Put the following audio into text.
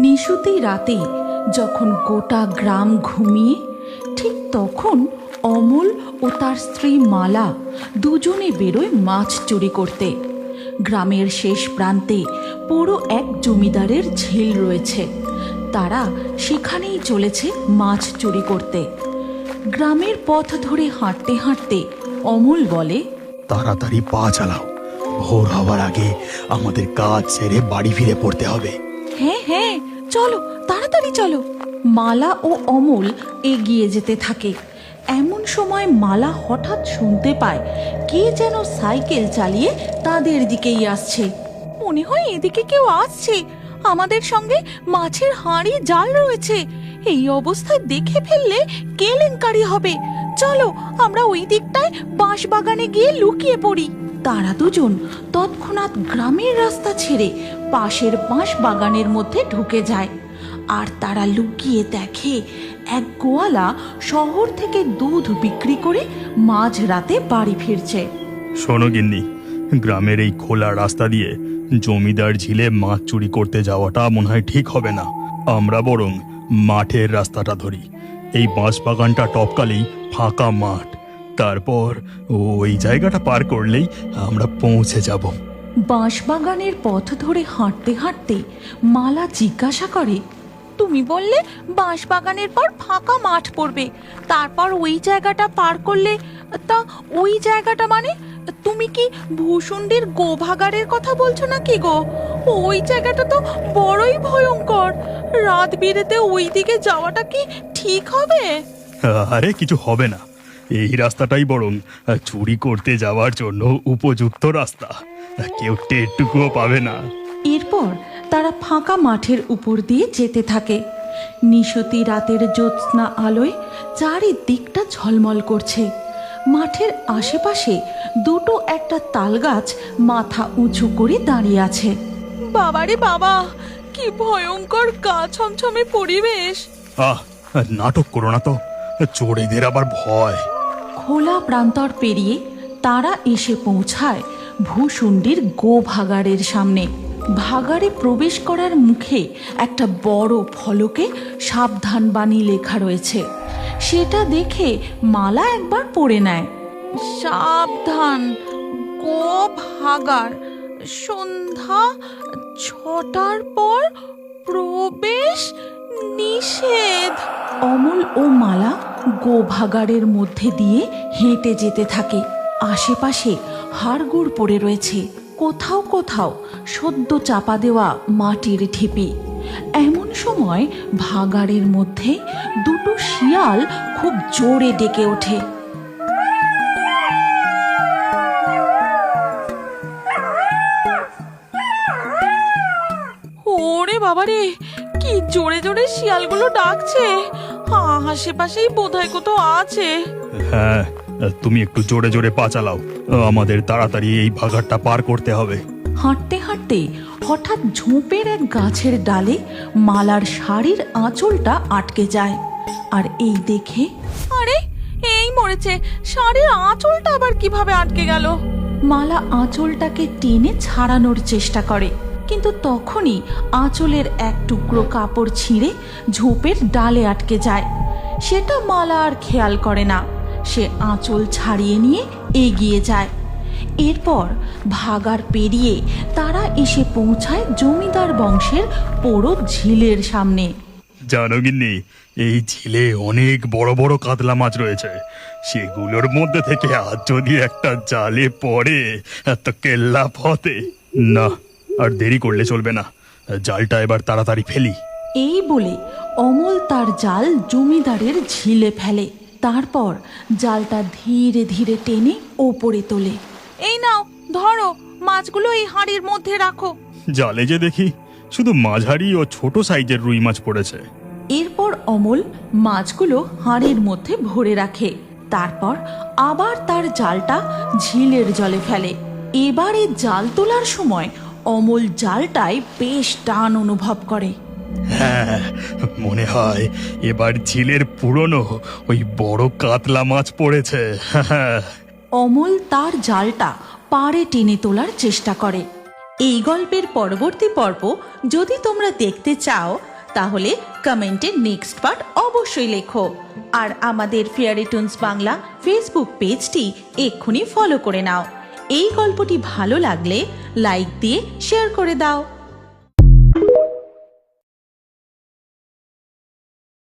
নিশুতি রাতে যখন গোটা গ্রাম ঘুমিয়ে, ঠিক তখন অমল ও তার স্ত্রী মালা দুজনে বেরোয় মাছ চুরি করতে। গ্রামের শেষ প্রান্তে পুরো এক জমিদারের ঝিল রয়েছে, তারা সেখানেই চলেছে মাছ চুরি করতে। গ্রামের পথ ধরে হাঁটতে হাঁটতে অমল বলে, তাড়াতাড়ি পা চালাও, ভোর হওয়ার আগে আমাদের কাজ ছেড়ে বাড়ি ফিরে পড়তে হবে। হ্যাঁ হ্যাঁ, চলো তাড়াতাড়ি চলো। মালা ও অমল এগিয়ে যেতে থাকে। এমন সময় মালা হঠাৎ শুনতে পায় কে যেন সাইকেল চালিয়ে তাদের দিকেই আসছে। মনে হয় এদিকে কেউ আসছে, আমাদের সঙ্গে মাছের হাঁড়ি জাল রয়েছে। এই অবস্থায় দেখে ফেললে কেলেঙ্কারি হবে। চলো আমরা ওই দিকটায় বাঁশ বাগানে গিয়ে লুকিয়ে পড়ি। তারা দুজন তৎক্ষণাৎ গ্রামের রাস্তা ছেড়ে পাশের বাঁশ বাগানের মধ্যে ঢুকে যায়। আর তারা লুকিয়ে দেখে এক গোয়ালা শহর থেকে দুধ বিক্রি করে মাঝ রাতে বাড়ি ফিরছে। শোনো গিন্নি, গ্রামের এই খোলা রাস্তা দিয়ে জমিদার ঝিলে মাছ চুরি করতে যাওয়াটা মনে হয় ঠিক হবে না। আমরা বরং মাঠের রাস্তাটা ধরি। এই বাঁশ বাগানটা টপকালেই ফাঁকা মাঠ, তারপর ওই জায়গাটা পার করলেই আমরা পৌঁছে যাব। বাঁশবাগানের পথ ধরে হাঁটতে হাঁটতে মালা জিজ্ঞাসা করে, তুমি বললে বাঁশবাগানের পর ফাঁকা মাঠ পড়বে, তারপর ওই জায়গাটা পার করলে, তা ওই জায়গাটা মানে তুমি কি ভূষুণ্ডির গোভাগাড়ের কথা বলছো নাকি গো? ওই জায়গাটা তো বড়ই ভয়ঙ্কর। রাত বিরেতে ওই দিকে যাওয়াটা কি ঠিক হবে? আরে কিছু হবে না, এই রাস্তাটাই বরং চুরি করতে যাওয়ার জন্য উপযুক্ত রাস্তা। কেউ টেরটুকুও পাবে না। এরপর তারা ফাঁকা মাঠের উপর দিয়ে যেতে থাকে। নিশুতি রাতের জ্যোৎস্না আলোয় চারিদিকটা ঝলমল করছে। মাঠের আশেপাশে দুটো একটা তালগাছ মাথা উঁচু করে দাঁড়িয়ে আছে। বাবারে বাবা, কি ভয়ঙ্কর গা ছমছমে পরিবেশ। নাটক করো না তো, চোরেদের আবার ভয়। খোলা প্রান্তর পেরিয়ে তারা এসে পৌঁছায় ভূষুণ্ডির গোভাগাড়ের সামনে। ভাগাড়ে প্রবেশ করার মুখে একটা বড় ফলকে সাবধান বাণী লেখা রয়েছে। সেটা দেখে মালা একবার পড়ে নেয়। সাবধান, গোভাগাড়, সন্ধ্যা 6টার পর প্রবেশ নিষেধ। অমল ও মালা গোভাগাড়ের মধ্যে দিয়ে হেঁটে যেতে থাকে। আশেপাশে হাড়গোড় পড়ে রয়েছে, কোথাও কোথাও সদ্য চাপা দেওয়া মাটির ঢিপি। এমন সময় ভাগাড়ের মধ্যে দুটো শিয়াল খুব জোরে ডেকে ওঠে। ওরে বাবারে, কি জোরে জোরে শিয়ালগুলো ডাকছে। আশেপাশেই বোধহয় কোথাও আছে। হ্যাঁ, তুমি একটু জোরে জোরে পা চালাও, আমাদের তাড়াতাড়ি এই ভাগাড়টা পার করতে হবে। হাঁটতে হাঁটতে হঠাৎ ঝোপের এক গাছের ডালে মালার শাড়ির আঁচলটা আটকে যায়। আর এই দেখে, আরে এই মরেছে, শাড়ির আঁচলটা আবার কিভাবে আটকে গেল? মালা আঁচলটাকে টেনে ছাড়ানোর চেষ্টা করে, কিন্তু তখনই আঁচলের এক টুকরো কাপড় ছিঁড়ে ঝোপের ডালে আটকে যায়। সেটা মালা আর খেয়াল করে না। সে আঁচল ছাড়িয়ে নিয়ে এগিয়ে যায়। এরপর ভাগাড় পেরিয়ে তারা এসে পৌঁছায় জমিদার বংশের পোড়ো ঝিলের সামনে। জানো গিন্নি, এই ঝিলে অনেক বড় বড় কাতলা মাছ রয়েছে। সেগুলোর মধ্যে থেকে আজ যদি একটা জালে পড়ে তো কেল্লা ফতে। না, আর দেরি করলে চলবে না, জালটা এবার তাড়াতাড়ি ফেলি। এই বলে অমল তার জাল জমিদারের ঝিলে ফেলে। তারপর জালটা ধীরে ধীরে টেনে ওপরে তোলে। এই নাও, ধরো, মাছগুলো এই হাঁড়ির মধ্যে রাখো। জালে যে দেখি শুধু মাঝারি ও ছোট সাইজের রুই মাছ পড়েছে। এরপর অমল মাছগুলো হাঁড়ির মধ্যে ভরে রাখে। তারপর আবার তার জালটা ঝিলের জলে ফেলে। এবারে জাল তোলার সময় অমল জালটায় বেশ টান অনুভব করে। হ্যাঁ, মনে হয় এবার ঝিলের পুরনো ওই বড় কাতলা মাছ পড়েছে। অমল তার জালটা পাড়ে টেনে তোলার চেষ্টা করে। এই গল্পের পরবর্তী পর্ব যদি তোমরা দেখতে চাও তাহলে কমেন্টে নেক্সট পার্ট অবশ্যই লেখো। আর আমাদের ফেয়ারি টুনস বাংলা ফেসবুক পেজটি এক্ষুনি ফলো করে নাও। এই গল্পটি ভালো লাগলে লাইক দিয়ে শেয়ার করে দাও।